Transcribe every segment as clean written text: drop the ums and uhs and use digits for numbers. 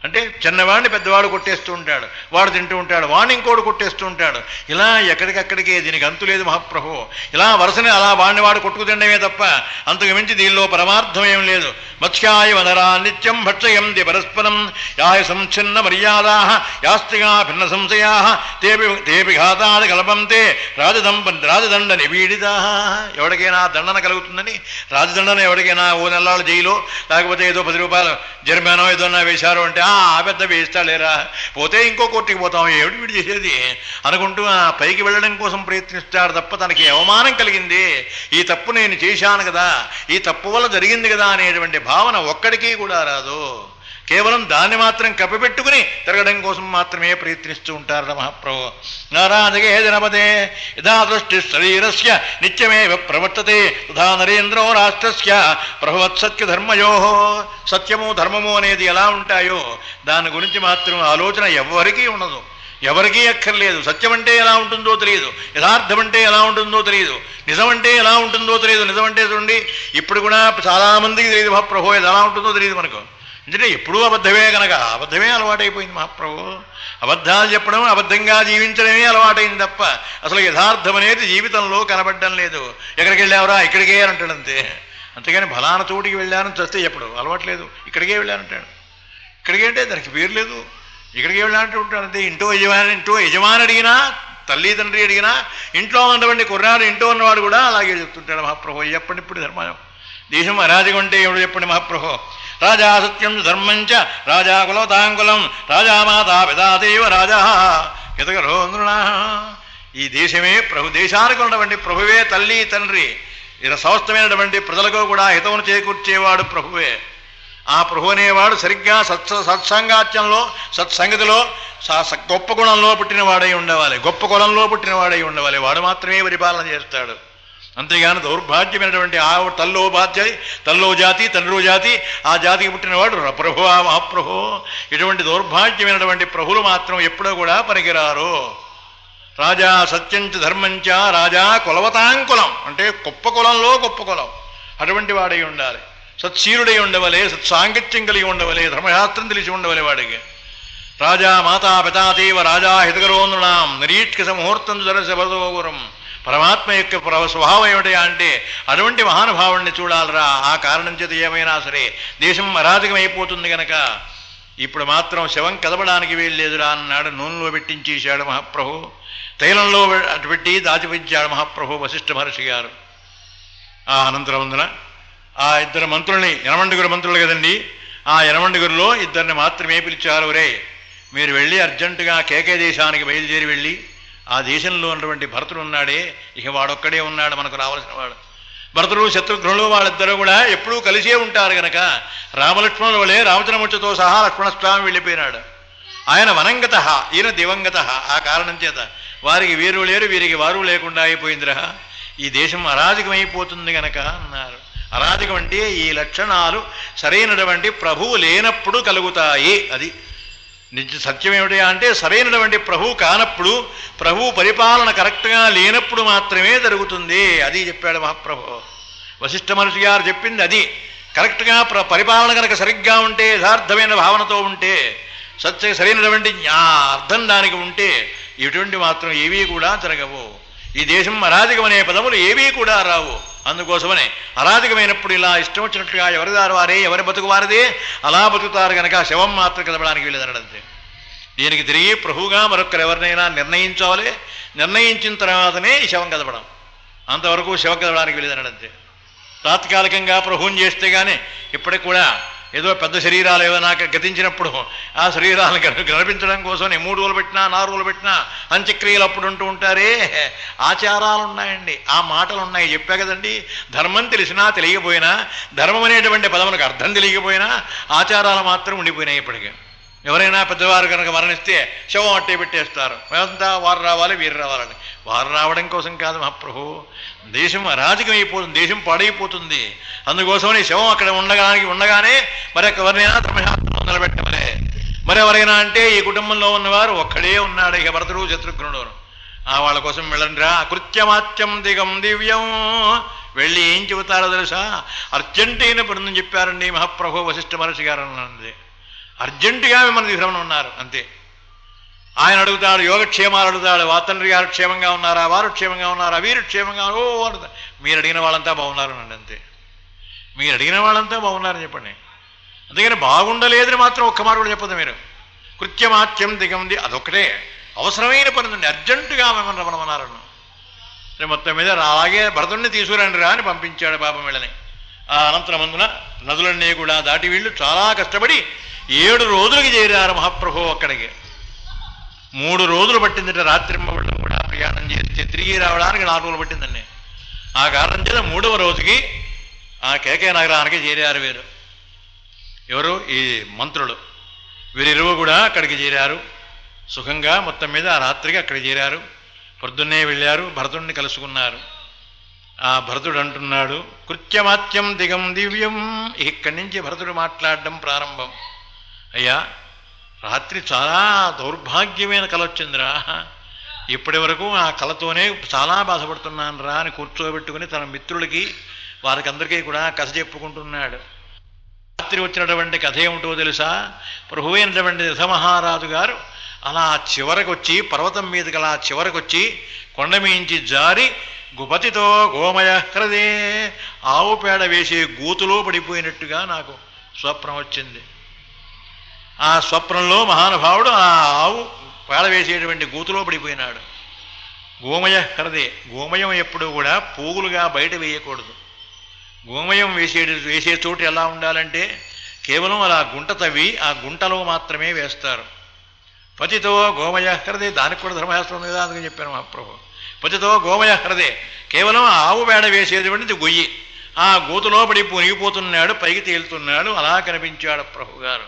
అంటే చిన్నవాడిని పెద్దవాడు కొట్టేస్తూ ఉంటాడు, వాడు తింటూ ఉంటాడు, వాడిని ఇంకోడు కొట్టేస్తూ ఉంటాడు. ఇలా ఎక్కడికక్కడికే దీనికి అంతు లేదు మహాప్రభు. ఇలా వరుసని అలా వాడిని వాడు కొట్టుకు తినడమే తప్ప అంతకు మించి దీనిలో పరమార్థం ఏం లేదు. మత్స్యాయ వనరా నిత్యం భక్షయంతి పరస్పరం యాయ సంఛిన్న మర్యాదా యాస్తిగా భిన్న సంశయా తేపి ఘాతాన్ని కల్పంతే రాజదండ నిపీడితా. ఎవరికైనా దండన కలుగుతుందని రాజదండన ఎవరికైనా ఓ నెలల జైలు లేకపోతే ఏదో 10 రూపాయలు జరిమానో ఏదోనా వేశారు అంటే పెద్ద వేస్తాలేరా, పోతే ఇంకో కోర్టుకి పోతాం, ఏమిటి వీడు చేసేది అనుకుంటూ పైకి వెళ్ళడం కోసం ప్రయత్నిస్తాడు తప్ప తనకి అవమానం కలిగింది, ఈ తప్పు నేను చేశాను కదా, ఈ తప్పు వల్ల జరిగింది కదా అనేటువంటి భావన ఒక్కడికి కూడా రాదు. కేవలం దాన్ని మాత్రం కప్పిపెట్టుకుని తిరగడం కోసం మాత్రమే ప్రయత్నిస్తూ ఉంటారు మహాప్రభు. నారాజగే జనపదే యథా దృష్టి శరీరస్య నిత్యమేవ ప్రవర్తతే తథా నరేంద్రో రాష్ట్రస్య ప్రభువత్సత్య ధర్మయో. సత్యము ధర్మము అనేది ఎలా ఉంటాయో దాని గురించి మాత్రం ఆలోచన ఎవరికీ ఉండదు, ఎవరికీ అక్కర్లేదు. సత్యం అంటే ఎలా ఉంటుందో తెలియదు, యథార్థం అంటే ఎలా ఉంటుందో తెలియదు, నిజం అంటే ఎలా ఉంటుందో తెలియదు. నిజం అంటే చూడండి ఇప్పుడు కూడా చాలామందికి తెలియదు మహాప్రభు, ఇది ఎలా ఉంటుందో తెలియదు మనకు. ఎందుకంటే ఎప్పుడూ అబద్ధమే కనుక అబద్ధమే అలవాటైపోయింది మహాప్రభు. అబద్ధాలు చెప్పడం, అబద్ధంగా జీవించడమే అలవాటైంది తప్ప అసలు యథార్థం అనేది జీవితంలో కనబడడం లేదు. ఎక్కడికి వెళ్ళావురా, ఇక్కడికే అంటాడంతే. అంతేగాని ఫలానా చోటికి వెళ్ళానని చస్తే చెప్పడు, అలవాట్లేదు. ఇక్కడికే వెళ్ళానంటాడు. ఇక్కడికే అంటే దానికి పేరు లేదు, ఇక్కడికే వెళ్ళానంటూ ఉంటాడు అంతే. ఇంట్లో యజమాని అడిగినా, తల్లి తండ్రి అడిగినా, ఇంట్లో ఉన్నటువంటి కుర్రాడు ఇంట్లో ఉన్నవాడు కూడా అలాగే చెప్తుంటాడు మహాప్రభు. చెప్పండి ఇప్పుడు ధర్మం, దేశం అరాజకం అంటే ఏమిటో చెప్పండి మహాప్రభు. రాజా సత్యం ధర్మంచ రాజా కులవతాంకులం రాజా మాతా పితాదేవ రాజా హితకరో నృణా. ఈ దేశమే ప్రభు, దేశానికి ఉన్నటువంటి ప్రభువే తల్లి తండ్రి, సమస్తమైనటువంటి ప్రజలకు కూడా హితమును చేకూర్చేవాడు ప్రభువే. ఆ ప్రభు అనేవాడు సరిగ్గా సత్సంగాత్యంలో సత్సంగతిలో గొప్ప గుణంలో పుట్టినవాడై ఉండవాలి, గొప్ప కులంలో పుట్టినవాడై ఉండవాలి. వాడు మాత్రమే పరిపాలన చేస్తాడు. అంతేగాని దౌర్భాగ్యమైనటువంటి తల్లో బాధ్యత, తల్లో జాతి, తండ్రో జాతి, ఆ జాతికి పుట్టినవాడు ప్రభువా మహాప్రభు. ఇటువంటి దౌర్భాగ్యమైనటువంటి ప్రభులు మాత్రం ఎప్పుడూ కూడా పనికిరారు. రాజా సత్యంచ ధర్మంచ రాజా కులవతాంకులం అంటే గొప్ప కులంలో గొప్ప కులం, అటువంటి వాడై ఉండాలి. సత్శీలుడై ఉండవలే, సత్సాంగత్యం కలిగి ఉండవలే, ధర్మశాస్త్రం తెలిసి ఉండవలే వాడికి. రాజా మాతా పితాదేవ రాజా హితకరో నృణాం నిరీక్ష ముహూర్తం జరసవదోగురం. పరమాత్మ యొక్క స్వభావం ఏమిటా అంటే అటువంటి మహానుభావుడిని చూడాలరా. ఆ కారణం చేత ఏమైనా సరే దేశం అరాజకమైపోతుంది కనుక ఇప్పుడు మాత్రం శవం కదపడానికి వీల్లేదురా అన్నాడు. నూనెలో పెట్టించేశాడు మహాప్రభు, తైలంలో అటు పెట్టి దాచిపెట్టాడు మహాప్రభు వశిష్ఠ మహర్షి గారు. ఆ అనంతరవందున ఆ ఇద్దరు మంత్రుల్ని, 80 మంత్రులు కదండి, ఆ 80 ఇద్దరిని మాత్రమే పిలిచారు. రే మీరు వెళ్ళి అర్జెంటుగా కేకే దేశానికి బయలుదేరి వెళ్ళి ఆ దేశంలో ఉన్నటువంటి భరతుడు ఉన్నాడే, ఇక వాడొక్కడే ఉన్నాడు మనకు రావాల్సిన వాడు. భరతుడు శత్రుఘ్నులు వాళ్ళిద్దరూ కూడా ఎప్పుడూ కలిసే ఉంటారు కనుక రామలక్ష్మణుల వలె రామచంద్రమూర్తితో సహా లక్ష్మణస్వామి వెళ్ళిపోయినాడు. ఆయన వనంగత, ఈయన దివంగత. ఆ కారణం చేత వారికి వీరు లేరు, వీరికి వారు లేకుండా అయిపోయిందిరా. ఈ దేశం అరాజకమైపోతుంది గనక అన్నారు. అరాజకం అంటే ఈ లక్షణాలు సరైనటువంటి ప్రభువు లేనప్పుడు కలుగుతాయి. అది నిజ సత్యం ఏమిటి అంటే సరైనటువంటి ప్రభువు కానప్పుడు, ప్రభువు పరిపాలన కరెక్ట్గా లేనప్పుడు మాత్రమే జరుగుతుంది. అది చెప్పాడు మహాప్రభు. వశిష్ఠ మహర్షి గారు చెప్పింది అది. కరెక్ట్గా పరిపాలన కనుక సరిగ్గా ఉంటే, యథార్థమైన భావనతో ఉంటే, సరైనటువంటి అర్థం దానికి ఉంటే ఇటువంటి మాత్రం ఏవీ కూడా జరగవు. ఈ దేశం అరాజకం అనే పదములు ఏవీ కూడా రావు. అందుకోసమనే అరాజకమైనప్పుడు ఇలా ఇష్టం వచ్చినట్లుగా ఎవరిదారు వారే, ఎవరి బతుకు వారిదే అలా బతుకుతారు కనుక శవం మాత్రం కదపడానికి వీళ్ళదనడంతే. దీనికి తిరిగి ప్రభువుగా మరొకరు ఎవరినైనా నిర్ణయించాలి, నిర్ణయించిన తర్వాతనే ఈ శవం కదపడం. అంతవరకు శవం కదపడానికి వీళ్ళదనడంతే. తాత్కాలికంగా ప్రభువుని చేస్తే కానీ ఇప్పటికి కూడా ఏదో పెద్ద శరీరాలు ఏదైనా గతించినప్పుడు ఆ శరీరాలను కనిపించడం కోసం 3 రోజులు పెట్టినా 4 రోజులు పెట్టినా అంత్యక్రియలు అప్పుడు ఉంటూ ఉంటారే, ఆచారాలు ఉన్నాయండి, ఆ మాటలు ఉన్నాయి. చెప్పా కదండి, ధర్మం తెలిసినా తెలియకపోయినా, ధర్మం అనేటువంటి పదములకు అర్థం తెలియకపోయినా ఆచారాలు మాత్రం ఉండిపోయినాయి ఇప్పటికీ. ఎవరైనా పెద్దవారు కనుక మరణిస్తే శవం అట్టే పెట్టేస్తారు. మేమంతా వారు రావాలి వీరు రావాలని. వారు రావడం కోసం కాదు మహాప్రభు, దేశం అరాజకమైపోతుంది, దేశం పాడైపోతుంది. అందుకోసమని శవం అక్కడ ఉండగానే మరెవరినైనా ధర్మశాస్త్రం నిలబెట్టమనే. మరెవరైనా అంటే ఈ కుటుంబంలో ఉన్నవారు ఒక్కడే ఉన్నాడు, ఇక భరతుడు శత్రుఘ్నుడు. వాళ్ళ కోసం వెళ్ళండిరా. కృత్యమాత్యం దిగం దివ్యం. వెళ్ళి ఏం చెబుతారో తెలుసా, అర్జెంటైన పనుందని చెప్పారండి మహాప్రభు వశిష్ఠ మహర్షి గారు అన్నది. అర్జెంటుగా మిమ్మల్ని తీసుకురమని ఉన్నారు అంతే. ఆయన అడుగుతాడు, యోగక్షేమాలు అడుగుతాడు. తండ్రి గారు క్షేమంగా ఉన్నారా, వారు క్షేమంగా ఉన్నారా, వీరు క్షేమంగా అడుగుతారు. మీరు అడిగిన వాళ్ళంతా బాగున్నారు అనండి అంతే. మీరు అడిగిన వాళ్ళంతా బాగున్నారని చెప్పండి. అందుకని బాగుండలేదని మాత్రం ఒక్క మాట కూడా చెప్పదు మీరు. కృత్యమాత్యం దిగంది అదొక్కటే అవసరమైన పని ఉంది. అర్జెంటుగా మిమ్మల్ని రమణమన్నారను. మొత్తం మీద అలాగే భరతుడిని తీసుకురండి రా అని పంపించాడు పాపం వీళ్ళని. ఆ అనంతరమందున నదులన్నీ కూడా దాటి వీళ్ళు చాలా కష్టపడి 7 రోజులకి చేరారు మహాప్రభు అక్కడికి. 3 రోజులు పట్టిందట రాత్రింబవడం కూడా ప్రయాణం చేస్తే తిరిగి రావడానికి 4 రోజులు పట్టిందండి. ఆ కారణం చేత 3వ రోజుకి ఆ కేకే నగరానికి చేరారు వీరు. ఎవరు? ఈ మంత్రులు. వీరిరువు కూడా అక్కడికి చేరారు సుఖంగా. మొత్తం మీద ఆ రాత్రికి అక్కడ చేరారు. పొద్దున్నే వెళ్ళారు, భరతుడిని కలుసుకున్నారు. ఆ భరతుడు అంటున్నాడు, కృత్యమాత్యం దిగం దివ్యం. ఇక్కడి నుంచి భరతుడు మాట్లాడడం ప్రారంభం. అయ్యా, రాత్రి చాలా దౌర్భాగ్యమైన కల వచ్చిందిరా. ఇప్పటి వరకు ఆ కలతోనే చాలా బాధపడుతున్నాను రా అని కూర్చోబెట్టుకుని తన మిత్రులకి వారికి అందరికీ కూడా కథ చెప్పుకుంటున్నాడు. రాత్రి వచ్చినటువంటి కథ ఏమిటో తెలుసా? ప్రభు అయినటువంటి దశమహారాజు గారు అలా చివరకొచ్చి, పర్వతం మీదకి అలా చివరకొచ్చి కొండ మీంచి జారి గుపతితో గోమయ హ్రదే ఆవు పేడ వేసే గూతులో పడిపోయినట్టుగా నాకు స్వప్నం వచ్చింది. ఆ స్వప్నంలో మహానుభావుడు ఆ ఆవు పేడ వేసేటువంటి గూతులో పడిపోయినాడు. గోమయ హ్రదే. గోమయం ఎప్పుడు కూడా పోగులుగా బయట వేయకూడదు. గోమయం వేసే చోటు ఎలా ఉండాలంటే కేవలం అలా గుంట తవ్వి ఆ గుంటలో మాత్రమే వేస్తారు. పతితో గోమయ హ్రదే. దానికి కూడా ధర్మశాస్త్రం ఉంది కదా, అందుకని చెప్పాను మహాప్రభు. పతితో గోమయ హ్రదే. కేవలం ఆవు వేడ వేసేటువంటిది గొయ్యి. ఆ గోతులో పడి మునిగిపోతున్నాడు, పైకి తేలుతున్నాడు. అలా కనిపించాడు ప్రభు గారు.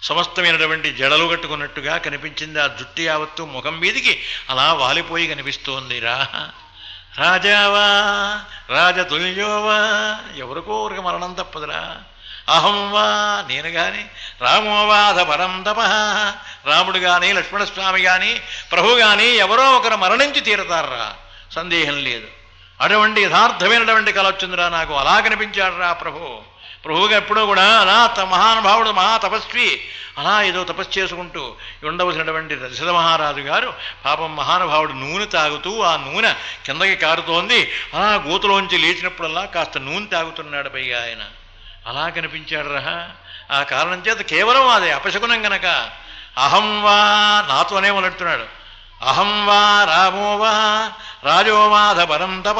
సమస్తమైనటువంటి జడలు కట్టుకున్నట్టుగా కనిపించింది. ఆ జుట్టు యావత్తు ముఖం మీదికి అలా వాలిపోయి కనిపిస్తోంది. రాజావా రాజతుల్యోవా, ఎవరికోరికి మరణం తప్పదురా. అహం వా, నేను కానీ, రామోవాధ పరం తప, రాముడు కానీ లక్ష్మణస్వామి కానీ ప్రభు కానీ ఎవరో ఒకరు మరణించి తీరతారా, సందేహం లేదు. అటువంటి యథార్థమైనటువంటి కల వచ్చిందిరా నాకు. అలా కనిపించాడు రా ప్రభు. ప్రభువుగా ఎప్పుడూ కూడా అలా మహానుభావుడు, మహాతపస్వి, అలా ఏదో తపస్సు చేసుకుంటూ ఉండవలసినటువంటి దశరథమహారాజు గారు పాపం మహానుభావుడు నూనె తాగుతూ ఆ నూనె కిందకి కారుతోంది. అలా గోతులోంచి లేచినప్పుడల్లా కాస్త నూనె తాగుతున్నాడు పైగా ఆయన. అలా కనిపించాడు రా. ఆ కారణం చేత కేవలం అదే అపశకునం గనక అహం వా, నాతోనే మొదలెడుతున్నాడు. అహం వా రామో వా రాజోవాధ పరం తప,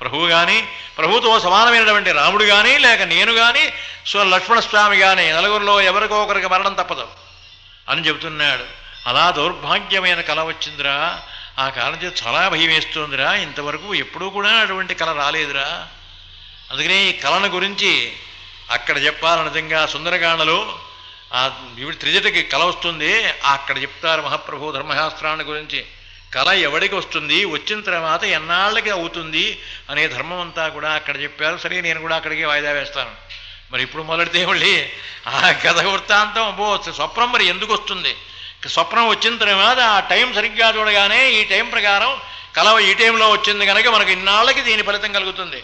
ప్రభువు కానీ, ప్రభుతో సమానమైనటువంటి రాముడు కానీ, లేక నేను కానీ, లక్ష్మణస్వామి కానీ, నలుగురిలో ఎవరికో ఒకరికి మరణం తప్పదు అని చెబుతున్నాడు. అలా దౌర్భాగ్యమైన కళ వచ్చిందిరా. ఆ కారణం చేత చాలా భయం వేస్తుందిరా. ఇంతవరకు ఎప్పుడూ కూడా అటువంటి కళ రాలేదురా. అందుకనే ఈ కళను గురించి అక్కడ చెప్పాలి. నిజంగా సుందరకాండలో ఆ త్రిజటకి కళ వస్తుంది, అక్కడ చెప్తారు మహాప్రభు ధర్మశాస్త్రాన్ని గురించి. కళ ఎవడికి వస్తుంది, వచ్చిన తర్వాత ఎన్నాళ్ళకి అవుతుంది అనే ధర్మం అంతా కూడా అక్కడ చెప్పారు. సరే, నేను కూడా అక్కడికి వాయిదా వేస్తాను. మరి ఇప్పుడు మొదలెడితే మళ్ళీ ఆ కథ వృత్తాంతం స్వప్నం మరి ఎందుకు వస్తుంది? స్వప్నం వచ్చిన తర్వాత ఆ టైం సరిగ్గా చూడగానే ఈ టైం ప్రకారం కళ ఈ టైంలో వచ్చింది కనుక మనకు ఇన్నాళ్ళకి దీని ఫలితం కలుగుతుంది.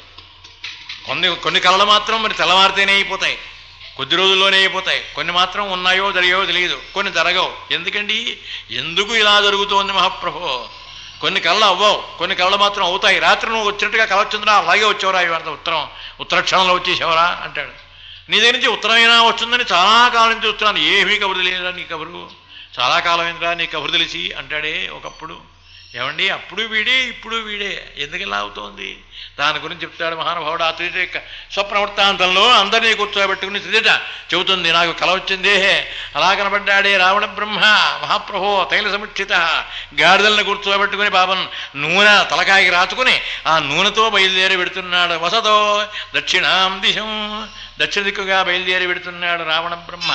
కొన్ని కళలు మాత్రం మరి తెల్లవారితేనే అయిపోతాయి, కొద్ది రోజుల్లోనే అయిపోతాయి. కొన్ని మాత్రం ఉన్నాయో జరిగాయో తెలియదు, కొన్ని జరగవు. ఎందుకండి, ఎందుకు ఇలా జరుగుతోంది మహాప్రభు? కొన్ని కళలు అవ్వవు, కొన్ని కళలు మాత్రం అవుతాయి. రాత్రి నువ్వు వచ్చినట్టుగా కళ వచ్చిందిరా, అలాగే వచ్చేవరా, ఇవాళ ఉత్తర క్షణంలో వచ్చేసేవరా అంటాడు. నీ దగ్గర నుంచి ఉత్తరమైనా వచ్చిందని చాలా కాలం నుంచి చూస్తున్నాను, ఏమీ కబురు తెలియదురా నీ కబురు, చాలా కాలమైందిరా నీ కబురు తెలిసి అంటాడే ఒకప్పుడు. ఏమండి, అప్పుడు వీడే ఇప్పుడు వీడే, ఎందుకు ఇలా అవుతోంది? దాని గురించి చెప్తాడు మహానుభావుడు. ఆ త్రిజట స్వప్న వృత్తాంతంలో అందరినీ కూర్చోబెట్టుకుని త్రిజట చెబుతుంది, నాకు కల వచ్చిందే, అలా కనబడ్డాడే రావణ బ్రహ్మ మహాప్రభో తైల సముచిత. గాడిదలను కూర్చోబెట్టుకుని పాపం నూనె తలకాయకి రాచుకుని ఆ నూనెతో బయలుదేరి పెడుతున్నాడు. వసతో దక్షిణాం దిశం, దక్షిణ దిక్కుగా బయలుదేరి పెడుతున్నాడు రావణ బ్రహ్మ.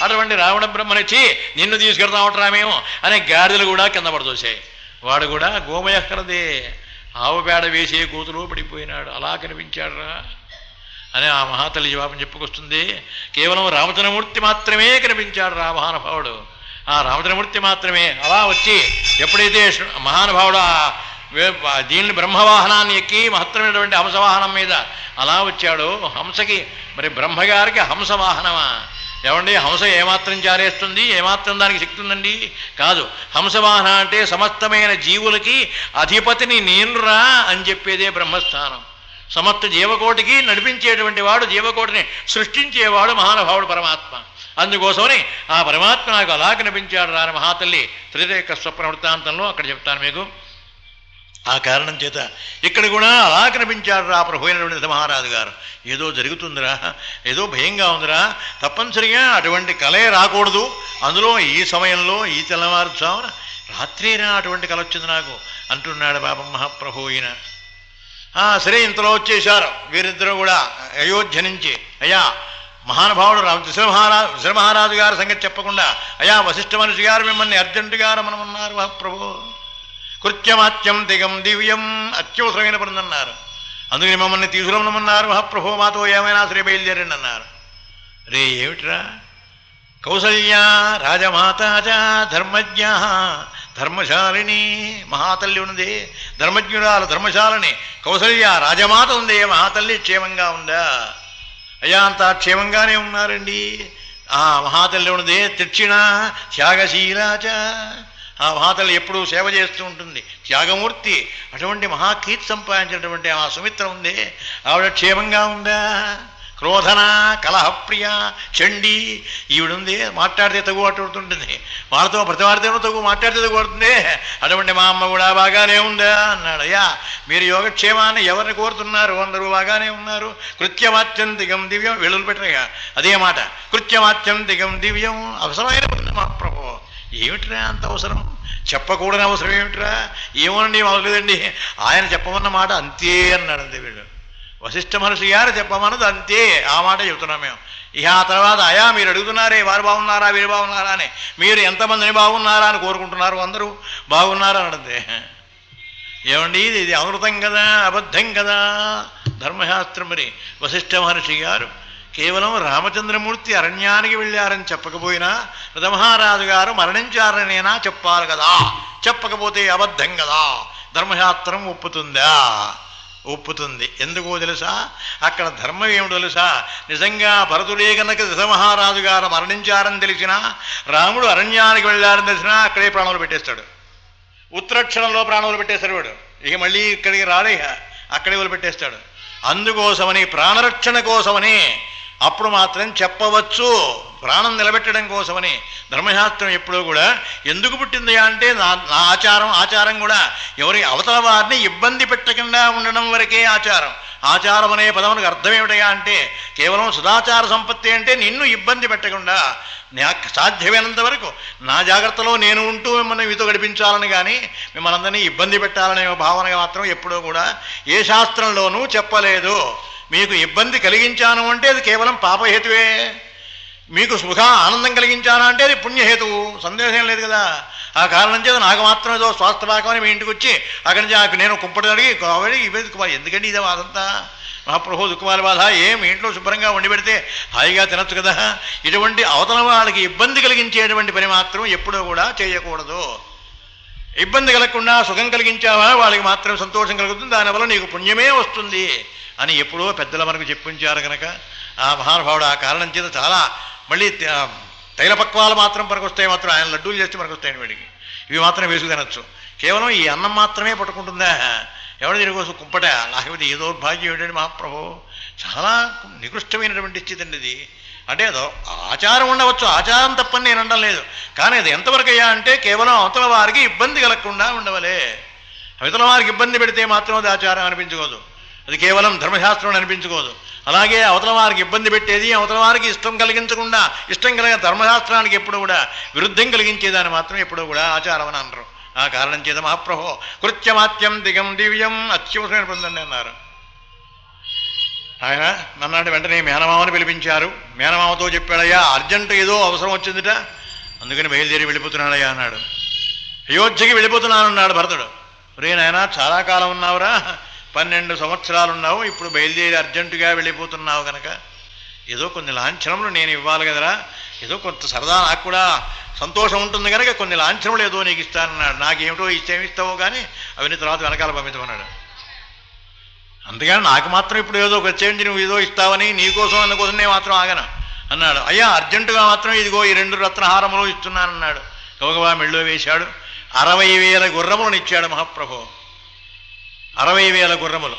అటువంటి రావణ బ్రహ్మనిచ్చి నిన్ను తీసుకెళ్తామట్రా మేము అనే గాడిదలు కూడా కింద పడదోసాయి. వాడు కూడా గోమయహ్రదే, ఆవు పేడ వేసే గోతులో పడిపోయినాడు. అలా కనిపించాడు రా అని ఆ మహాతల్లి జవాబం చెప్పుకొస్తుంది. కేవలం రామచంద్రమూర్తి మాత్రమే కనిపించాడు రా మహానుభావుడు. ఆ రామచంద్రమూర్తి మాత్రమే అలా వచ్చి ఎప్పుడైతే మహానుభావుడు దీన్ని బ్రహ్మవాహనాన్ని ఎక్కి మహత్తరమైనటువంటి హంసవాహనం మీద అలా వచ్చాడో, హంసకి మరి బ్రహ్మగారికి హంసవాహనమా, ఏమండి హంస ఏమాత్రం జారేస్తుంది, ఏమాత్రం దానికి శక్తి ఉందండి? కాదు. హంసవాహన అంటే సమస్తమైన జీవులకి అధిపతిని నేనురా అని చెప్పేదే బ్రహ్మస్థానం. సమస్త జీవకోటికి నడిపించేటువంటి వాడు, జీవకోటిని సృష్టించేవాడు మహానుభావుడు పరమాత్మ. అందుకోసమని ఆ పరమాత్మ నాకు అలా కనిపించాడు రాని మహాతల్లి త్రిరేక స్వప్న వృత్తాంతంలో అక్కడ చెప్తాను మీకు. ఆ కారణం చేత ఇక్కడ కూడా అలా కనిపించాడు రా ప్రభు అయినటువంటి మహారాజు గారు. ఏదో జరుగుతుందిరా, ఏదో భయంగా ఉందిరా, తప్పనిసరిగా అటువంటి కలే రాకూడదు. అందులో ఈ సమయంలో ఈ తెల్లవారుజామున రాత్రినా అటువంటి కల వచ్చింది నాకు అంటున్నాడు పాపం మహాప్రభు అయిన. సరే, ఇంతలో వచ్చేశారు వీరిద్దరూ కూడా అయోధ్య నుంచి. అయ్యా మహానుభావుడు దశరథ మహారాజు గారి సంగతి చెప్పకుండా, అయ్యా వశిష్ఠ మహర్షి గారు మిమ్మల్ని అర్జెంటుగా రమణమన్నారు మహాప్రభు. కృత్యమాత్యం దిగం దివ్యం, అత్యవసరమైన పనుందన్నారు. అందుకని మమ్మల్ని తీసుకురమణమన్నారు మహాప్రభు. మాతో ఏమైనా సరే బయలుదేరండి అన్నారు. రే ఏమిట్రా? కౌసల్య రాజమాతాజ ధర్మజ్ఞ ధర్మశాలిని, మహాతల్లి ఉన్నది ధర్మజ్ఞురాలు ధర్మశాలిని. కౌసల్య రాజమాత ఉంది, మహాతల్లి క్షేమంగా ఉందా? అయ్యా అంతా క్షేమంగానే ఉన్నారండి. ఆ మహాతల్లి ఉన్నది తిక్షిణ త్యాగశీలాచ, ఆ మహాతల్లి ఎప్పుడూ సేవ చేస్తూ ఉంటుంది, త్యాగమూర్తి. అటువంటి మహాకీర్తి సంపాదించినటువంటి ఆ సుమిత్ర ఉంది, ఆవిడ క్షేమంగా ఉందా? క్రోధన కలహప్రియ చండీ, ఈవిడుంది మాట్లాడితే తగు అట్టుకుంటుంది, వాళ్ళతో ప్రతివాడితేనో తగు మాట్లాడితే తగు పడుతుంది. అటువంటి మా అమ్మ కూడా బాగానే ఉందా అన్నాడు. అయ్యా మీరు యోగక్షేమాన్ని ఎవరిని కోరుతున్నారు? అందరూ బాగానే ఉన్నారు. కృత్యమాత్యంతికం దివ్యం, వెలులు పెట్టరగా అదే మాట. కృత్యమాత్యంతికం దివ్యం, అవసరమైన మా ప్రభు. ఏమిట్రా అంత అవసరం? చెప్పకూడని అవసరం ఏమిట్రా? ఏమోనండి అవలేదండి, ఆయన చెప్పమన్న మాట అంతే అన్నాడు. అంతే వీడు వశిష్ఠ మహర్షి గారు చెప్పమన్నది అంతే, ఆ మాట చెబుతున్నాం మేము. ఇక ఆ తర్వాత అయా మీరు అడుగుతున్నారే వారు బాగున్నారా వీరు బాగున్నారా అని, మీరు ఎంతమందిని బాగున్నారా అని కోరుకుంటున్నారు, అందరూ బాగున్నారా అన్నదే. ఏమండి ఇది అమృతం కదా, అబద్ధం కదా ధర్మశాస్త్రం. మరి వశిష్ఠ మహర్షి గారు కేవలం రామచంద్రమూర్తి అరణ్యానికి వెళ్ళారని చెప్పకపోయినా రథమహారాజు గారు మరణించారనేనా చెప్పాలి కదా. చెప్పకపోతే అబద్ధం కదా. ధర్మశాస్త్రం ఒప్పుతుందా? ఒప్పుతుంది. ఎందుకో తెలుసా? అక్కడ ధర్మం ఏమిటో తెలుసా? నిజంగా భరతుడే కనుక దశమహారాజు గారు మరణించారని తెలిసినా, రాముడు అరణ్యానికి వెళ్ళారని తెలిసినా అక్కడే ప్రాణాలు పెట్టేస్తాడు. ఉత్తరక్షణంలో ప్రాణాలు పెట్టేస్తాడు వాడు. ఇక మళ్ళీ ఇక్కడికి రాడే, అక్కడే వదిలిపెట్టేస్తాడు. అందుకోసమని ప్రాణరక్షణ కోసమని అప్పుడు మాత్రం చెప్పవచ్చు, ప్రాణం నిలబెట్టడం కోసమని. ధర్మశాస్త్రం ఎప్పుడూ కూడా ఎందుకు పుట్టింది అంటే నా ఆచారం కూడా ఎవరి అవతల వారిని ఇబ్బంది పెట్టకుండా ఉండడం వరకే ఆచారం. ఆచారం అనే పదమునికి అర్థం ఏమిటగా అంటే కేవలం సదాచార సంపత్తి అంటే నిన్ను ఇబ్బంది పెట్టకుండా, నాకు సాధ్యమైనంత వరకు నా జాగ్రత్తలో నేను ఉంటూ మిమ్మల్ని మీతో గడిపించాలని, కానీ మిమ్మల్ని అందరినీ ఇబ్బంది పెట్టాలనే భావనగా మాత్రం ఎప్పుడూ కూడా ఏ శాస్త్రంలోనూ చెప్పలేదు. మీకు ఇబ్బంది కలిగించాను అంటే అది కేవలం పాపహేతువే, మీకు సుఖ ఆనందం కలిగించాను అంటే అది పుణ్యహేతువు, సందేహం లేదు కదా. ఆ కారణం చేత నాకు మాత్రం ఏదో స్వాస్థ భాగమని మీ ఇంటికి వచ్చి అక్కడి నుంచి నేను కుంపటి అడిగి కాబట్టి ఇవే దుఃఖపాలి, ఎందుకండి ఇదే బాధంతా మహాప్రభు దుఃఖపాల బాధ, మీ ఇంట్లో శుభ్రంగా వండి పెడితే హాయిగా తినచ్చు కదా. ఇటువంటి అవతల వాళ్ళకి ఇబ్బంది కలిగించేటువంటి పని మాత్రం ఎప్పుడూ కూడా చేయకూడదు. ఇబ్బంది కలగకుండా సుఖం కలిగించావా వాళ్ళకి మాత్రం సంతోషం కలుగుతుంది, దానివల్ల నీకు పుణ్యమే వస్తుంది అని ఎప్పుడో పెద్దలు మనకు చెప్పించారు కనుక ఆ మహానుభావుడు ఆ కారణం చేత చాలా మళ్ళీ తైలపక్వాలు మాత్రం పనికొస్తాయి, మాత్రం ఆయన లడ్డూలు చేస్తే పనికొస్తాయండి వీడికి. ఇవి మాత్రం వేసుకు తినచ్చు. కేవలం ఈ అన్నం మాత్రమే పట్టుకుంటుందా? ఎవరు దీనికోసం కుంపట? లేకపోతే ఏ దౌర్భాగ్యం ఏమిటండి మహాప్రభు. చాలా నికృష్టమైనటువంటి స్థితి అండి ఇది. అంటే అదో ఆచారం ఉండవచ్చు, ఆచారం తప్పని నేను అనడం లేదు, కానీ అది ఎంతవరకు అయ్యా అంటే కేవలం అవతల వారికి ఇబ్బంది కలగకుండా ఉండవలే. అవతల వారికి ఇబ్బంది పెడితే మాత్రం అది ఆచారం అనిపించుకోదు, అది కేవలం ధర్మశాస్త్రం అనిపించుకోదు. అలాగే అవతల వారికి ఇబ్బంది పెట్టేది, అవతల వారికి ఇష్టం కలిగించకుండా ఇష్టం కలిగే ధర్మశాస్త్రానికి ఎప్పుడు కూడా విరుద్ధం కలిగించేదాన్ని మాత్రం ఎప్పుడూ కూడా ఆచారం అని అనరు. ఆ కారణం చేత మహాప్రభు కృత్యమాత్యం దిగం దివ్యం, అత్యవసరమైన పొందండి అన్నారు. ఆయన నన్నాటి వెంటనే మేనమామని పిలిపించారు. మేనమామతో చెప్పాడయ్యా అర్జెంటు ఏదో అవసరం వచ్చిందిట, అందుకని బయలుదేరి వెళ్ళిపోతున్నాడయ్యా అన్నాడు. అయోధ్యకి వెళ్ళిపోతున్నానన్నాడు భరతుడు. రే నాయనా చాలా కాలం ఉన్నావురా, 12 సంవత్సరాలు ఉన్నావు, ఇప్పుడు బయలుదేరి అర్జెంటుగా వెళ్ళిపోతున్నావు కనుక ఏదో కొన్ని లాంఛనములు నేను ఇవ్వాలి కదరా, ఏదో కొంత సరదా నాకు కూడా సంతోషం ఉంటుంది కనుక కొన్ని లాంఛనములు ఏదో నీకు ఇస్తానన్నాడు. నాకేమిటో ఇచ్చేమిస్తావో కానీ అవన్నీ తర్వాత వెనకాల పంపించమన్నాడు. అంతేగాని నాకు మాత్రం ఇప్పుడు ఏదో వచ్చేయండి నువ్వు ఏదో ఇస్తావని నీకోసం అందుకోసం నేను మాత్రం ఆగను. అన్నాడు. అయ్యా అర్జెంటుగా మాత్రం ఇదిగో ఈ 2 రత్నహారములు ఇస్తున్నానన్నాడు. గబగబా మెళ్ళో వేశాడు. 60,000 గుర్రములను ఇచ్చాడు మహాప్రభు. 60,000 గుర్రములు.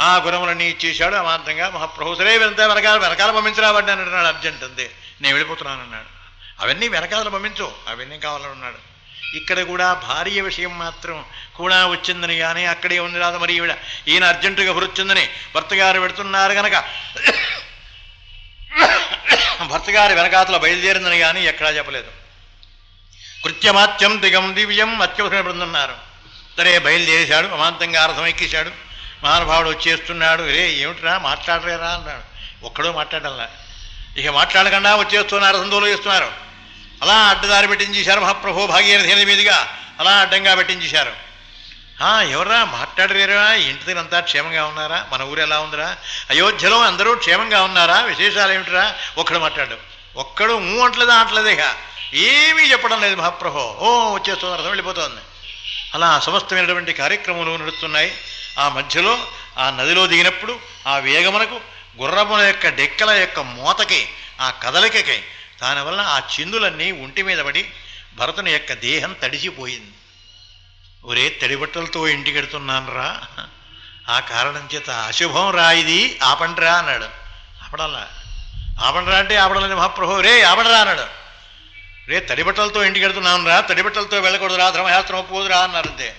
ఆ గుర్రములన్నీ ఇచ్చేశాడు అమాంతంగా మహాప్రభు. సరే వెళ్తే వెనకాల పంపించరా వాడిని అన్నాడు. అర్జెంట్ అంతే, నేను వెళ్ళిపోతున్నానన్నాడు. అవన్నీ వెనకాల పంపించు, అవన్నీ కావాలన్నాడు. ఇక్కడ కూడా భార్య విషయం మాత్రం కూడా వచ్చిందని కానీ అక్కడే ఉంది రాదు. మరి ఈయన అర్జెంటుగా వృచ్చిందని భర్తగారు పెడుతున్నారు కనుక భర్తగారి వెనకాతల బయలుదేరిందని కానీ ఎక్కడా చెప్పలేదు. కృత్యమాత్యం దిగం దివ్యం అత్యవసర బృందన్నారు. సరే బయలుదేరేశాడు. అమాంతంగా రథం ఎక్కేశాడు. మహానుభావుడు వచ్చేస్తున్నాడు. రే ఏమిటిరా మాట్లాడరేరా అన్నాడు. ఒక్కడో మాట్లాడాల. ఇక మాట్లాడకుండా వచ్చేస్తున్నారు, రథందోలు చేస్తున్నారు. అలా అడ్డదారి పెట్టించేశారు మహాప్రభు. భాగీరథి మీదుగా అలా అడ్డంగా పెట్టించేశారు. ఎవర్రా మాట్లాడరేరా? ఇంటి దగ్గర అంతా క్షేమంగా ఉన్నారా? మన ఊరు ఎలా ఉందిరా? అయోధ్యలో అందరూ క్షేమంగా ఉన్నారా? విశేషాలు ఏమిటిరా? ఒక్కడు మాట్లాడు. ఒక్కడు అంటలేదా అంటలేదేక ఏమీ చెప్పడం లేదు మహాప్రభు. వచ్చేస్తుంది, రథం వెళ్ళిపోతుంది. అలా సమస్తమైనటువంటి కార్యక్రమాలు నడుస్తున్నాయి. ఆ మధ్యలో ఆ నదిలో దిగినప్పుడు ఆ వేగమునకు గుర్రముల యొక్క డెక్కల యొక్క మోతకి ఆ కదలికకి దానివల్ల ఆ చిందులన్నీ ఒంటి మీద పడి భరతుని యొక్క దేహం తడిసిపోయింది. ఒరే తడిబట్టలతో ఇంటికి వెడుతున్నాను రా, ఆ కారణం చేత అశుభం రా, ఇది ఆపండిరా అన్నాడు. ఆపడల్లా. ఆపండిరా అంటే ఆపడలేదు మహాప్రభు. రే ఆపడరా అన్నాడు. రే తడిబట్టలతో ఇంటికి వెడుతున్నాను రా, తడిబట్టలతో వెళ్ళకూడదురా, ధర్మశాస్త్రం ఒప్పుకోదురా అన్నారంతే.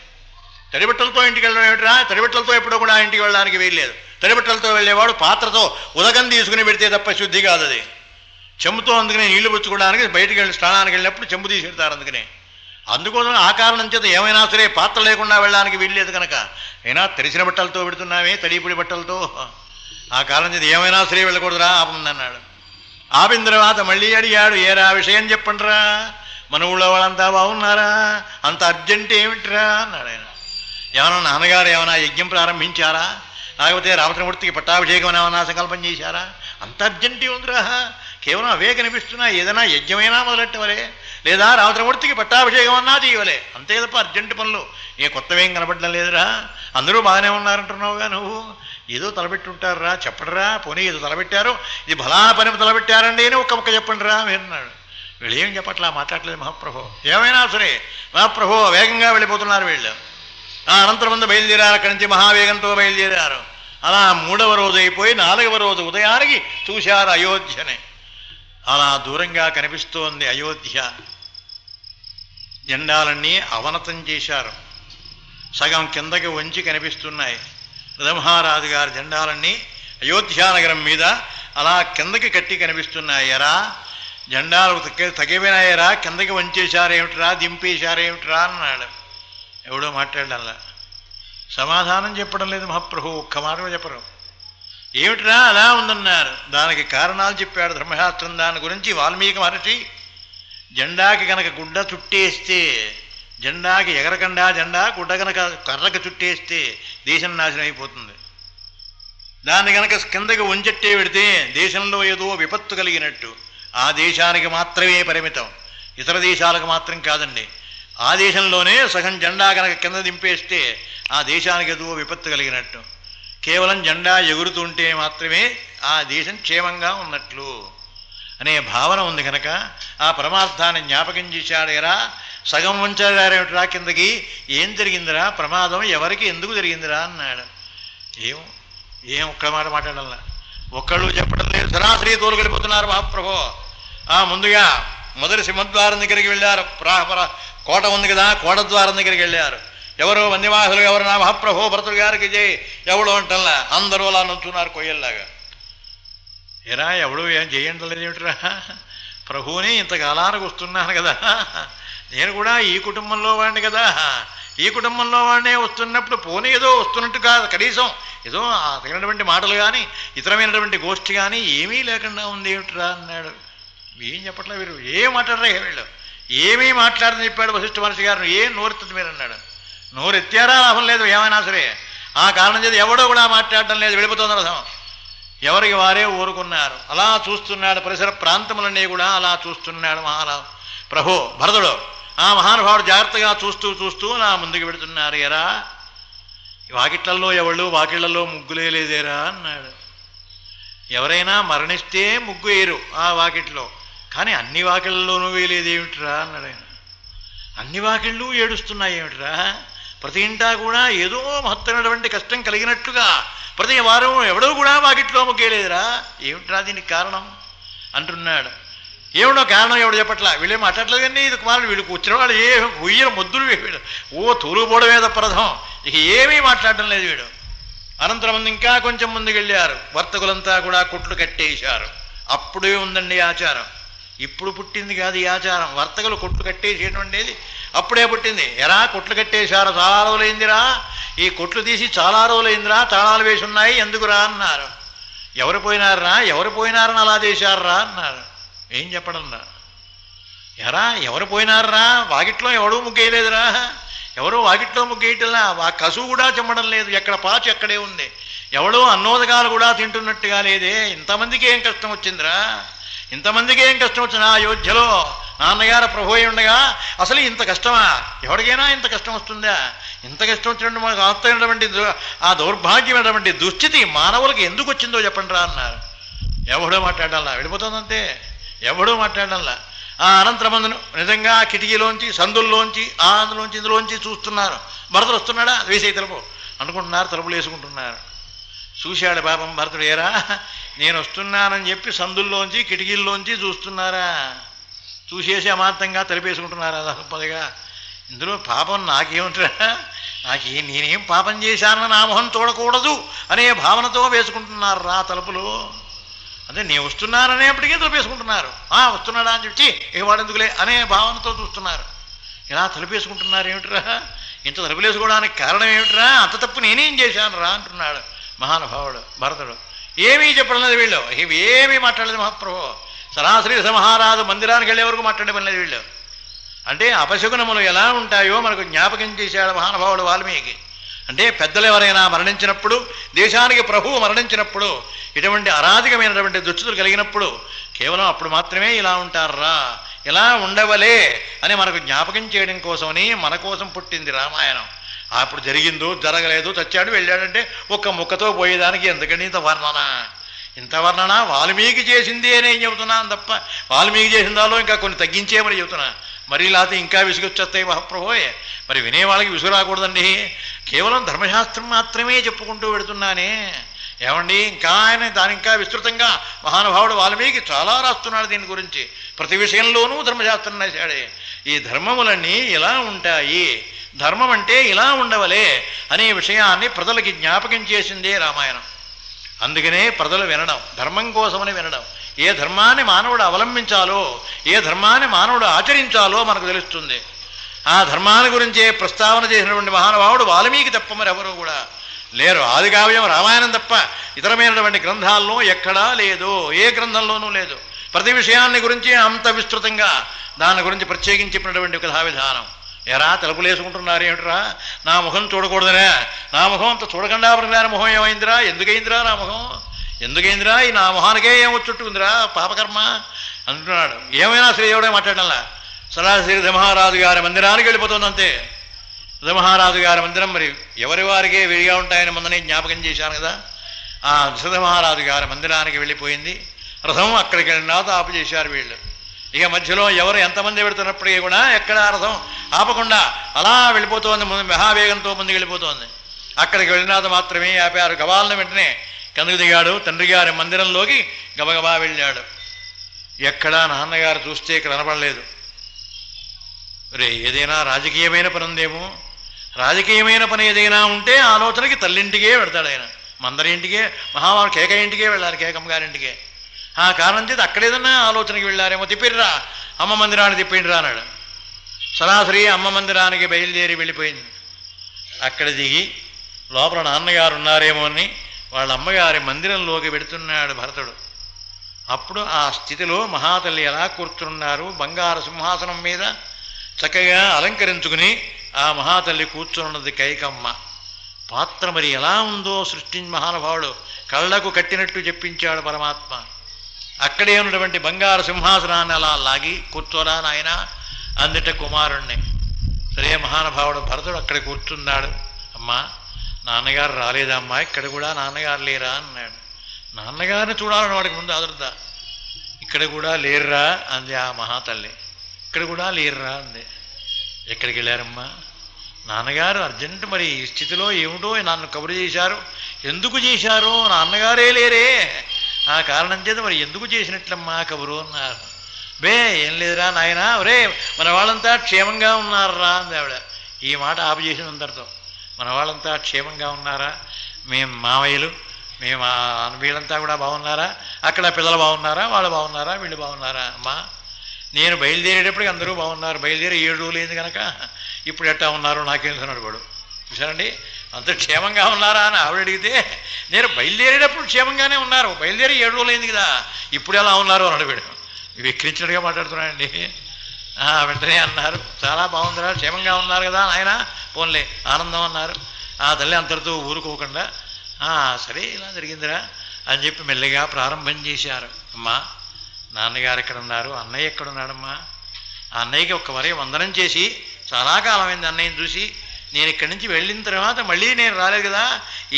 తడిబట్టలతో ఇంటికి వెళ్ళడం ఏమిటిరా? తడిబట్టలతో ఎప్పుడో కూడా ఇంటికి వెళ్ళడానికి వీల్లేదు. తడిబట్టలతో వెళ్ళేవాడు పాత్రతో ఉదకం తీసుకుని పెడితే తప్ప శుద్ధి కాదు అది. చెంబుతో అందుకనే నీళ్లు పుచ్చుకోవడానికి బయటికి వెళ్ళి స్నానానికి వెళ్ళినప్పుడు చెంబు తీసి పెడతారు. అందుకోసం ఆ కారణం చేత ఏమైనా సరే పాత్ర లేకుండా వెళ్ళడానికి వీల్లేదు కనుక అయినా తెరిచిన బట్టలతో పెడుతున్నామే, తడిపుడి బట్టలతో. ఆ కారణం చేత ఏమైనా సరే వెళ్ళకూడదురా, ఆపందన్నాడు. ఆపిన తర్వాత మళ్ళీ అడిగాడు, ఏరా విషయం చెప్పండిరా, మన ఊళ్ళో వాళ్ళంతా బాగున్నారా, అంత అర్జెంట్ ఏమిటిరా అన్నాడు ఆయన. ఏమన్నా నాన్నగారు ఏమైనా యజ్ఞం ప్రారంభించారా, లేకపోతే రామచంద్రమూర్తికి పట్టాభిషేకం ఏమైనా సంకల్పం చేశారా? అంత అర్జెంట్ ఉందిరా, కేవలం అవే కనిపిస్తున్నాయి. ఏదైనా యజ్ఞమైనా మొదలెట్టవలే, లేదా రామచంద్రమూర్తికి పట్టాభిషేకం అన్నా చేయవలే, అంతే తప్ప అర్జెంటు పనులు ఏ కొత్తవేం కనపడడం లేదురా. అందరూ బాగానే ఉన్నారంటున్నావుగా నువ్వు, ఏదో తలబెట్టుంటారా, చెప్పడరా, పోనీ ఏదో తలబెట్టారు, ఇది బలానా పని తలబెట్టారండి అని ఒక్క చెప్పండి రా మీరన్నాడు. వీళ్ళు ఏం చెప్పట్లా, మాట్లాడలేదు మహాప్రభు. ఏమైనా సరే మహాప్రభు వేగంగా వెళ్ళిపోతున్నారు వీళ్ళు. అనంతరం ముందు బయలుదేరారు. అక్కడి నుంచి మహావేగంతో బయలుదేరారు. అలా 3వ రోజు అయిపోయి 4వ రోజు ఉదయానికి చూశారు అయోధ్యని. అలా దూరంగా కనిపిస్తోంది అయోధ్య. జెండాలన్నీ అవనతం చేశారు, సగం కిందకి వంచి కనిపిస్తున్నాయి. రథమహారాజు గారి జెండాలన్నీ అయోధ్యానగరం మీద అలా కిందకి కట్టి కనిపిస్తున్నాయి. ఎరా జెండాలు తగిపోయినాయరా, కిందకి వంచేశారేమిట్రా, దింపేశారేమిట్రా అన్నాడు. ఎవడో మాట్లాడాల, సమాధానం చెప్పడం లేదు మహాప్రభు. ఒక్క మాట చెప్పరు. ఏమిట్రా అలా ఉందన్నారు. దానికి కారణాలు చెప్పాడు ధర్మశాస్త్రం. దాని గురించి వాల్మీకి మహర్షి, జెండాకి కనుక గుడ్డ చుట్టేస్తే, జెండాకి ఎగరకుండా జెండా గుడ్డ కనుక కర్రకు చుట్టేస్తే దేశం నాశనం అయిపోతుంది. దాన్ని కనుక కిందకి వంచెట్టే పెడితే దేశంలో ఏదో విపత్తు కలిగినట్టు. ఆ దేశానికి మాత్రమే పరిమితం, ఇతర దేశాలకు మాత్రం కాదండి. ఆ దేశంలోనే సగం జెండా కనుక కింద దింపేస్తే ఆ దేశానికి ఏదో విపత్తు కలిగినట్టు. కేవలం జెండా ఎగురుతుంటే మాత్రమే ఆ దేశం క్షేమంగా ఉన్నట్లు అనే భావన ఉంది కనుక ఆ పరమార్థాన్ని జ్ఞాపకం చేశాడు. ఎరా సగం వంచారేమిట్రా కిందకి, ఏం జరిగిందిరా, ప్రమాదం ఎవరికి ఎందుకు జరిగిందిరా అన్నాడు. ఏం ఒక్క మాట మాట్లాడాల, ఒక్కళ్ళు చెప్పడం లేదు. సరాసరి తోలుకెళ్ళిపోతున్నారు మహాప్రభు. ముందుగా మొదటి సింహద్వారం దగ్గరికి వెళ్ళారు. కోట ఉంది కదా, కోట ద్వారం దగ్గరికి వెళ్ళారు. ఎవరో వందివాసులు, ఎవరు నా మహాప్రభు భరతుడు గారికి జై, ఎవడో అంటల్లా, అందరూ అలా నుంచున్నారు కొయ్యల్లాగా. ఎరా ఎవడు ఏం చేయంటలేదు ఏమిటిరా, ప్రభువుని ఇంతకాలానికి వస్తున్నాను కదా, నేను కూడా ఈ కుటుంబంలో వాడిని కదా, ఈ కుటుంబంలో వాడినే వస్తున్నప్పుడు పోనీ ఏదో వస్తున్నట్టు కాదు, కనీసం ఏదో తగినటువంటి మాటలు కానీ ఇతరమైనటువంటి గోష్ఠి కానీ ఏమీ లేకుండా ఉంది ఏమిట్రా అన్నాడు. ఏం చెప్పట్లే వీరు, ఏం మాట్లాడరా వీళ్ళు, ఏమీ మాట్లాడని చెప్పాడు వశిష్ఠ మహర్షి గారు. ఏం నోరెత్తది మీరు అన్నాడు. నోరెత్తారా లాభం లేదు, ఏమైనా సరే. ఆ కారణం చేసి ఎవడో కూడా మాట్లాడటం లేదు, వెళ్ళిపోతుంది రథం. ఎవరికి వారే ఊరుకున్నారు. అలా చూస్తున్నాడు, పరిసర ప్రాంతములన్నీ కూడా అలా చూస్తున్నాడు ప్రభు భరతుడు. ఆ మహానుభావుడు జాగ్రత్తగా చూస్తూ నా ముందుకు పెడుతున్నారు. ఎరా వాకిట్లలో ఎవళ్ళు, వాకిళ్లలో ముగ్గులే లేదేరా అన్నాడు. ఎవరైనా మరణిస్తే ముగ్గు వేయరు ఆ వాకిట్లో, కానీ అన్ని వాకిళ్ళలోనూ వేయలేదేమిట్రా అన్నాడు ఆయన. అన్ని వాకిళ్ళు ఏడుస్తున్నాయి ఏమిట్రా? ప్రతి ఇంటా కూడా ఏదో మహత్తరమైనటువంటి కష్టం కలిగినట్లుగా ప్రతి వారం ఎవడో కూడా వాకిట్లో ముగ్గేయలేదురా, ఏమిట్రా దీనికి కారణం అంటున్నాడు. ఏమిటో కారణం ఎవడు చెప్పట్లా, వీళ్ళే మాట్లాడలేదు కానీ ఇది కుమారుడు వీడికి వచ్చిన వాడు ఏ ఉయ్యర ముద్దులు వీడు తూలుపోవడమే తప్పరథం, ఇక ఏమీ మాట్లాడడం లేదు వీడు. అనంతరం ఇంకా కొంచెం ముందుకెళ్ళారు, వర్తకులంతా కూడా కొట్లు కట్టేశారు. అప్పుడే ఉందండి ఆచారం, ఇప్పుడు పుట్టింది కాదు ఈ ఆచారం. వర్తకులు కొట్లు కట్టేసేటువంటిది అప్పుడే పుట్టింది. ఎరా కొట్లు కట్టేశారు, చాలా రోజులైందిరా, ఈ కొట్లు తీసి చాలా రోజులైందిరా, తాళాలు వేసి ఉన్నాయి ఎందుకురా అన్నారు. ఎవరు పోయినారని అలా చేశారా అన్నారు. ఏం చెప్పడం రా, ఎరా ఎవరు పోయినారా, వాకిట్లో ఎవడూ ముగ్గేయలేదురా, ఎవరో వాకిట్లో ముగ్గేయటంలా, ఆ కసువు కూడా చెమ్మడం లేదు, ఎక్కడ పాచు ఎక్కడే ఉంది, ఎవడో అన్నోదకాలు కూడా తింటున్నట్టుగా లేదే, ఇంతమందికి ఏం కష్టం వచ్చిందిరా, ఇంతమందికి ఏం కష్టం వచ్చింది. అయోధ్యలో నాన్నగారు ప్రభు అయి ఉండగా అసలు ఇంత కష్టమా, ఎవరికైనా ఇంత కష్టం వస్తుందా, ఇంత కష్టం వచ్చినట్టు మనకు ఆస్తమైనటువంటి ఆ దౌర్భాగ్యమైనటువంటి దుస్థితి మానవులకు ఎందుకు వచ్చిందో చెప్పండి రా అన్నారు. ఎవడో మాట్లాడాలా, వెళ్ళిపోతుందంతే, ఎవడో మాట్లాడాలా. ఆ అనంతరమందును నిజంగా కిటికీలోంచి సందుల్లోంచి అందులోంచి ఇందులోంచి చూస్తున్నారు, భరతుడు వస్తున్నాడా వేసే తలుపు అనుకుంటున్నారు, తలుపులు వేసుకుంటున్నారు. చూశాడు పాపం భరతుడు, ఏరా నేను వస్తున్నానని చెప్పి సందుల్లోంచి కిటికీల్లోంచి చూస్తున్నారా, చూసేసి అమాంతంగా తలిపేసుకుంటున్నారా పదిగా. ఇందులో పాపం నాకేమిట్రా, నేనేం పాపం చేశానని నా మొహం చూడకూడదు అనే భావనతో వేసుకుంటున్నారు రా తలుపులు. అదే నేను వస్తున్నాననేప్పటికీ తలిపేసుకుంటున్నారు. వస్తున్నాడా అని చెప్పి ఇక వాడెందుకులే అనే భావనతో చూస్తున్నారు. ఇలా తలిపేసుకుంటున్నారు ఏమిట్రా, ఇంత తలుపులేసుకోవడానికి కారణం ఏమిట్రా, అంత తప్పు నేనేం చేశాను రా అంటున్నాడు మహానుభావుడు భరతుడు. ఏమీ చెప్పడం లేదు వీళ్ళు, ఏమీ మాట్లాడలేదు మహాప్రభు. సరాసరి మహారాజు మందిరానికి వెళ్ళే వరకు మాట్లాడే పని లేదు వీళ్ళు. అంటే అపశకునములు ఎలా ఉంటాయో మనకు జ్ఞాపకం చేశాడు మహానుభావుడు వాల్మీకి. అంటే పెద్దలు ఎవరైనా మరణించినప్పుడు, దేశానికి ప్రభువు మరణించినప్పుడు, ఇటువంటి అరాధికమైనటువంటి దుస్థితులు కలిగినప్పుడు కేవలం అప్పుడు మాత్రమే ఇలా ఉంటారా, ఇలా ఉండవలే అని మనకు జ్ఞాపకం చేయడం కోసమని మన కోసం పుట్టింది రామాయణం. అప్పుడు జరిగిందో జరగలేదు, చచ్చాడు వెళ్ళాడంటే ఒక్క ముక్కతో పోయేదానికి ఎందుకని ఇంత వర్ణన వాల్మీకి చేసింది అని చెబుతున్నాను తప్ప, వాల్మీకి చేసిందాలో ఇంకా కొన్ని తగ్గించేమని చెబుతున్నా. మరి లేకపోతే ఇంకా విసుగొచ్చేస్తాయి మహాప్రభోయే, మరి వినేవాళ్ళకి విసుగు రాకూడదండి. కేవలం ధర్మశాస్త్రం మాత్రమే చెప్పుకుంటూ పెడుతున్నానే. ఏమండి ఇంకా ఆయన దాని ఇంకా విస్తృతంగా మహానుభావుడు వాల్మీకి చాలా రాస్తున్నాడు దీని గురించి. ప్రతి విషయంలోనూ ధర్మశాస్త్రం రాశాడే. ఈ ధర్మములన్నీ ఇలా ఉంటాయి, ధర్మం అంటే ఇలా ఉండవలే అనే విషయాన్ని ప్రజలకి జ్ఞాపకం చేసిందే రామాయణం. అందుకనే ప్రజలు వినడం, ధర్మం కోసమని వినడం. ఏ ధర్మాన్ని మానవుడు అవలంబించాలో, ఏ ధర్మాన్ని మానవుడు ఆచరించాలో మనకు తెలుస్తుంది. ఆ ధర్మాన్ని గురించే ప్రస్తావన చేసినటువంటి మహానుభావుడు వాల్మీకి తప్ప మరి ఎవరు కూడా లేరు. ఆదికావ్యం రామాయణం తప్ప ఇతరమైనటువంటి గ్రంథాల్లో ఎక్కడా లేదు, ఏ గ్రంథంలోనూ లేదు. ప్రతి విషయాన్ని గురించి అంత విస్తృతంగా దాని గురించి ప్రత్యేకించి చెప్పినటువంటి కథా విధానం. ఎరా తలుపులు వేసుకుంటున్నారు ఏమిట్రా, నా ముఖం చూడకూడదనే, నా ముఖం అంత చూడకుండా ప్రజల ముఖం ఏమైందిరా, ఎందుకైందిరా నా ముఖం, ఎందుకైందిరా, ఈ నా మొహానికే ఏమొచ్చుట్టుందిరా పాపకర్మ అంటున్నాడు. ఏమైనా సరే ఎవడే మాట్లాడాలా. సరాసరి ధర్మహారాజు గారి మందిరానికి వెళ్ళిపోతుందంతే. ధర్మహారాజు గారి మందిరం మరి ఎవరి వారికే విడిగా ఉంటాయని ముందనే జ్ఞాపకం చేశాను కదా. ఆ దశరథమహారాజు గారి మందిరానికి వెళ్ళిపోయింది. రథం అక్కడికి వెళ్ళినా ఆపు చేశారు వీళ్ళు. ఇక మధ్యలో ఎవరు ఎంతమంది పెడుతున్నప్పటికీ కూడా ఎక్కడ రథం ఆపకుండా అలా వెళ్ళిపోతోంది, మహావేగంతో ముందుకు వెళ్ళిపోతోంది. అక్కడికి వెళ్ళినాక మాత్రమే ఆపారు. గవాలను వెంటనే కిందకు దిగాడు, తండ్రి గారి మందిరంలోకి గబగబా వెళ్ళాడు. ఎక్కడా నాన్నగారు చూస్తే కనపడలేదు. ఏదైనా రాజకీయమైన పని ఉందేమో, రాజకీయమైన పని ఏదైనా ఉంటే ఆలోచనకి తల్లింటికే వెడతాడు ఆయన. మందరింటికే, మహావాడు కేక ఇంటికే వెళ్ళారు, కేకమ్మ గారింటికే. ఆ కారణం చేతి అక్కడేదన్నా ఆలోచనకి వెళ్ళారేమో. తిప్పిర్రా అమ్మ మందిరాన్ని తిప్పిండ్రా అన్నాడు. సరాసరి అమ్మ మందిరానికి బయలుదేరి వెళ్ళిపోయింది. అక్కడ దిగి లోపల నాన్నగారు ఉన్నారేమో అని వాళ్ళ అమ్మగారి మందిరంలోకి పెడుతున్నాడు భరతుడు. అప్పుడు ఆ స్థితిలో మహాతల్లి ఎలా కూర్చున్నారు, బంగారు సింహాసనం మీద చక్కగా అలంకరించుకుని ఆ మహాతల్లి కూర్చున్నది కైకమ్మ. పాత్ర మరి ఎలా ఉందో సృష్టించి మహానుభావుడు కళ్ళకు కట్టినట్టు చెప్పించాడు పరమాత్మ. అక్కడే ఉన్నటువంటి బంగారు సింహాసనాన్ని అలా లాగి కూర్చోరా నాయన అందుట కుమారుణ్ణి. సరే మహానుభావుడు భరతుడు అక్కడ కూర్చున్నాడు. అమ్మా నాన్నగారు రాలేదమ్మా, ఇక్కడ కూడా నాన్నగారు లేరా అన్నాడు. నాన్నగారిని చూడాలని వాడికి ముందు ఆదుర్ద. ఇక్కడ కూడా లేర్రా అంది ఆ మహాతల్లి. ఇక్కడ కూడా లేర్రా అంది. ఎక్కడికి వెళ్ళారమ్మా? నాన్నగారు అర్జెంటు మరి ఈ స్థితిలో ఏమిటో నన్ను కబురు చేశారు. ఎందుకు చేశారు? నాన్నగారే లేరే, ఆ కారణం చేత మరి ఎందుకు చేసినట్లమ్మా కబురు అన్నారు. బే ఏం లేదురా నాయనా, ఒరే మన వాళ్ళంతా క్షేమంగా ఉన్నారా అంది ఆవిడ. ఈ మాట ఆపు చేసిన అందరితో. మన వాళ్ళంతా క్షేమంగా ఉన్నారా? మేము మావయ్యలు మేము వీళ్ళంతా కూడా బాగున్నారా? అక్కడ పిల్లలు బాగున్నారా? వాళ్ళు బాగున్నారా? వీళ్ళు బాగున్నారా? అమ్మా నేను బయలుదేరేటప్పటికి అందరూ బాగున్నారు. బయలుదేరి 7 రోజులు అయింది కనుక ఇప్పుడు ఎట్టా ఉన్నారో నాకేం తెలుసున్నాడు వాడు. చూసారండి, అంత క్షేమంగా ఉన్నారా అని ఆవిడ అడిగితే నేను బయలుదేరేటప్పుడు క్షేమంగానే ఉన్నారు, బయలుదేరి 7 రోజులు అయింది కదా ఇప్పుడు ఎలా ఉన్నారు అని అడిగాడు. వెక్కిరించినట్టుగా మాట్లాడుతున్నానండి. వెంటనే అన్నారు, చాలా బాగుందిరా, క్షేమంగా ఉన్నారు కదా ఆయన, పోన్లే ఆనందం అన్నారు. ఆ తల్లి అంతటితో ఊరుకోకుండా సరే ఇలా జరిగిందిరా అని చెప్పి మెల్లిగా ప్రారంభం చేశారు. అమ్మా నాన్నగారు ఎక్కడ ఉన్నారు? అన్నయ్య ఎక్కడున్నాడమ్మా? ఆ అన్నయ్యకి ఒక్కవరే వందనం చేసి, చాలా కాలమైంది అన్నయ్యని చూసి, నేను ఇక్కడి నుంచి వెళ్ళిన తర్వాత మళ్ళీ నేను రాలేదు కదా,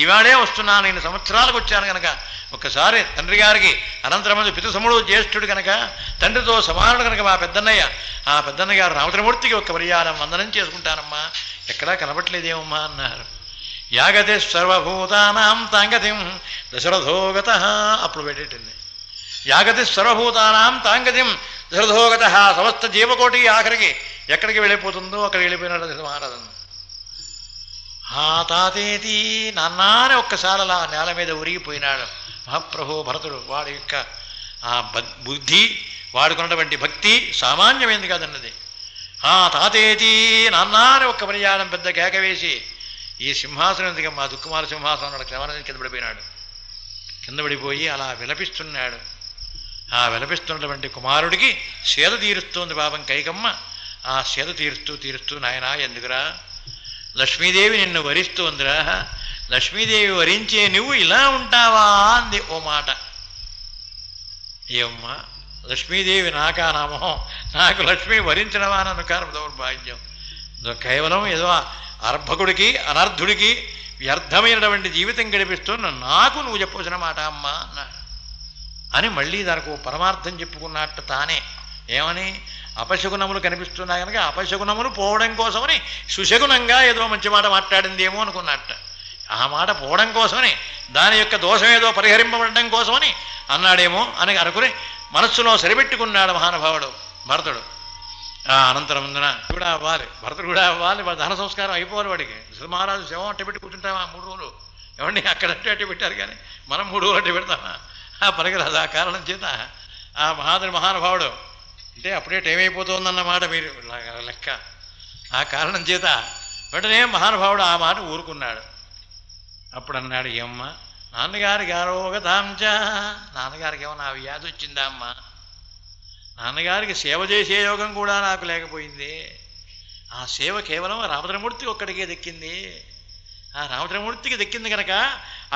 ఈవాడే వస్తున్నాను, నేను సంవత్సరాలకు వచ్చాను కనుక ఒక్కసారి తండ్రి గారికి అనంతరమంది పితృసముడు జ్యేష్ఠుడు కనుక తండ్రితో సమానుడు కనుక మా పెద్దన్నయ్య, ఆ పెద్దన్న గారు రామచంద్రమూర్తికి ఒక్క పర్యాయం వందనం చేసుకుంటానమ్మా, ఎక్కడా కనబట్లేదేమమ్మా అన్నారు. యాగతి సర్వభూతానాం తాంగతిం దశరథోగత. అప్పుడు పెట్టేటింది యాగతి సర్వభూతానాం తాంగతిం దశరథోగత. సమస్త జీవకోటి ఆఖరికి ఎక్కడికి వెళ్ళిపోతుందో అక్కడికి వెళ్ళిపోయినాడు దశరథ మహారాజు. తాతేతి నాన్నానే ఒక్కసారి అలా నేల మీద ఉరిగిపోయినాడు మహాప్రభు భరతుడు. వాడి యొక్క ఆ బుద్ధి, వాడుకున్నటువంటి భక్తి సామాన్యమైంది కాదన్నది. తాతేతి నాన్నానే ఒక్క పర్యాయం పెద్ద కేక వేసి, ఈ సింహాసనం ఎందుకు మా దుఃఖమాల సింహాసనం క్రమాన్ని కింద పడిపోయినాడు. కింద పడిపోయి అలా విలపిస్తున్నాడు. ఆ విలపిస్తున్నటువంటి కుమారుడికి సేద తీరుస్తోంది పాపం కైకమ్మ. ఆ సేద తీరుస్తూ నాయనా ఎందుకురా, లక్ష్మీదేవి నిన్ను వరిస్తోందిరా, లక్ష్మీదేవి వరించే నువ్వు ఇలా ఉంటావా అంది ఓ మాట. ఏమ్మా లక్ష్మీదేవి నాకా నామం, నాకు లక్ష్మి వరించడమా అని అనుకారం దౌర్భాగ్యం. కేవలం ఏదో అర్భకుడికి అనర్ధుడికి వ్యర్థమైనటువంటి జీవితం గడిపిస్తున్న నాకు నువ్వు చెప్పవలసిన మాట అమ్మా అన్నాడు. అని మళ్ళీ దానికి ఓ పరమార్థం చెప్పుకున్నట్ట తానే. ఏమని? అపశకునములు కనిపిస్తున్నాయి కనుక అపశకునములు పోవడం కోసమని సుశకునంగా ఏదో మంచి మాట మాట్లాడిందేమో అనుకున్నట్ట. ఆ మాట పోవడం కోసమని, దాని యొక్క దోషం ఏదో పరిహరింపబడడం కోసమని అన్నాడేమో అని అనుకుని మనస్సులో సరిపెట్టుకున్నాడు మహానుభావుడు భరతుడు. అనంతరం కూడా అవ్వాలి, భరతుడు కూడా అవ్వాలి, దహన సంస్కారం అయిపోవాలి వాడికి. మహారాజు శవం అట్ట పెట్టి కూర్చుంటామా 3 రోజులు? ఏమండి అక్కడంటే అట్టు పెట్టారు కానీ మనం 3 రోజులు అట్టు పెడతామా? పనికిరాదు. ఆ కారణం చేత ఆ మహానుభావుడు అంటే అప్పుడే టైం అయిపోతుందన్నమాట మీరు లెక్క. ఆ కారణం చేత వెంటనే మహానుభావుడు ఆ మాట ఊరుకున్నాడు. అప్పుడు అన్నాడు, ఏమ్మా నాన్నగారికి ఆరోగతాంచ, నాన్నగారికి ఏమన్నా వ్యాధి వచ్చిందా అమ్మా? నాన్నగారికి సేవ చేసే యోగం కూడా నాకు లేకపోయింది. ఆ సేవ కేవలం రామచంద్రమూర్తికి ఒక్కడికే దక్కింది. ఆ రామచంద్రమూర్తికి దక్కింది కనుక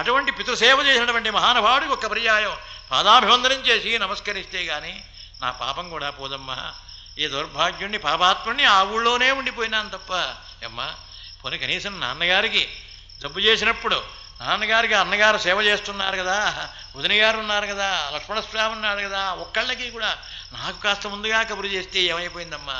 అటువంటి పితృసేవ చేసినటువంటి మహానుభావుడికి ఒక్క పర్యాయం పాదాభివందనం చేసి నమస్కరిస్తే కానీ నా పాపం కూడా పోదమ్మా. ఈ దౌర్భాగ్యుణ్ణి పాపాత్ముణ్ణి ఆ ఊళ్ళోనే ఉండిపోయినాను తప్ప. అమ్మా పోనీ కనీసం నాన్నగారికి జబ్బు చేసినప్పుడు నాన్నగారికి అన్నగారు సేవ చేస్తున్నారు కదా, వదిన గారు ఉన్నారు కదా, లక్ష్మణస్వామి ఉన్నారు కదా, ఒక్కళ్ళకి కూడా నాకు కాస్త ముందుగా కబురు చేస్తే ఏమైపోయిందమ్మా?